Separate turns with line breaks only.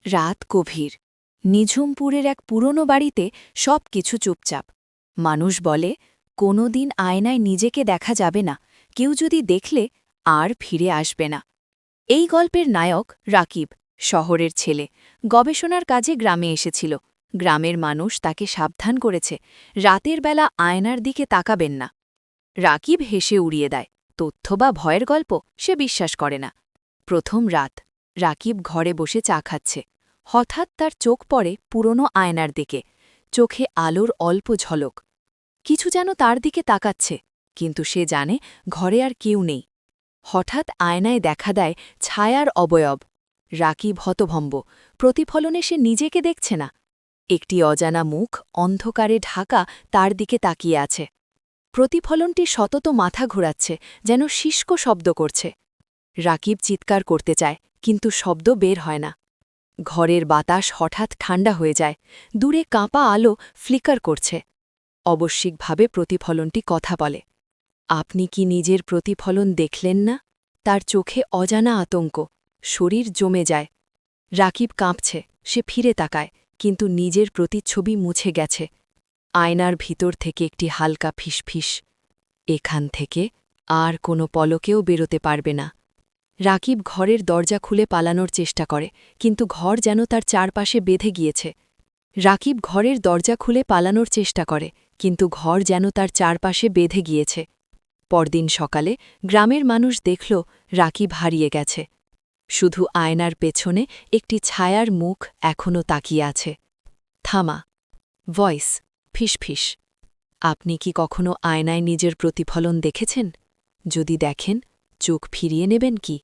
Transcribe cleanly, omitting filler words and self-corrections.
রাত গভীর। নিঝুমপুরের এক পুরনো বাড়িতে সব কিছু চুপচাপ। মানুষ বলে কোনো দিন আয়নায় নিজেকে দেখা যাবে না, কেউ যদি দেখলে আর ফিরে আসবে না। এই গল্পের নায়ক রাকিব, শহরের ছেলে, গবেষণার কাজে গ্রামে এসেছিল। গ্রামের মানুষ তাকে সাবধান করেছে, রাতের বেলা আয়নার দিকে তাকাবেন না। রাকিব হেসে উড়িয়ে দেয়, তথ্য বা ভয়ের গল্প সে বিশ্বাস করে না। প্রথম রাত, রাকিব ঘরে বসে চা খাচ্ছে। হঠাৎ তার চোখ পড়ে পুরনো আয়নার দিকে। চোখে আলোর অল্প ঝলক। কিছু যেন তার দিকে তাকাচ্ছে, কিন্তু সে জানে ঘরে আর কেউ নেই। হঠাৎ আয়নায় দেখা দেয় ছায়ার অবয়ব। রাকিব হতভম্ব, প্রতিফলনে সে নিজেকে দেখছে না। একটি অজানা মুখ অন্ধকারে ঢাকা তার দিকে তাকিয়ে আছে। প্রতিফলনটি সতত মাথা ঘোরাচ্ছে, যেন শুষ্ক শব্দ করছে। রাকিব চিৎকার করতে চায়, কিন্তু শব্দ বের হয় না। ঘরের বাতাস হঠাৎ ঠান্ডা হয়ে যায়, দূরে কাঁপা আলো ফ্লিকার করছে। অবশ্যিকভাবে প্রতিফলনটি কথা বলে। আপনি কি নিজের প্রতিফলন দেখলেন না? তার চোখে অজানা আতঙ্ক, শরীর জমে যায়। রাকিব কাঁপছে, সে ফিরে তাকায়, কিন্তু নিজের প্রতিচ্ছবি মুছে গেছে। আয়নার ভিতর থেকে একটি হালকা ফিসফিস, এখান থেকে আর কোনো পলকেও বেরোতে পারবে না। রাকিব ঘরের দরজা খুলে পালানোর চেষ্টা করে, কিন্তু ঘর যেন তার চারপাশে বেঁধে গিয়েছে। রাকিব ঘরের দরজা খুলে পালানোর চেষ্টা করে, কিন্তু ঘর যেন তার চারপাশে বেঁধে গিয়েছে। পরদিন সকালে গ্রামের মানুষ দেখল রাকিব হারিয়ে গেছে। শুধু আয়নার পেছনে একটি ছায়ার মুখ এখনও তাকিয়ে আছে। থামা। ভয়েস, ফিসফিস। আপনি কি কখনো আয়নায় নিজের প্রতিফলন দেখেছেন? যদি দেখেন, চোখ ফিরিয়ে নেবেন কি?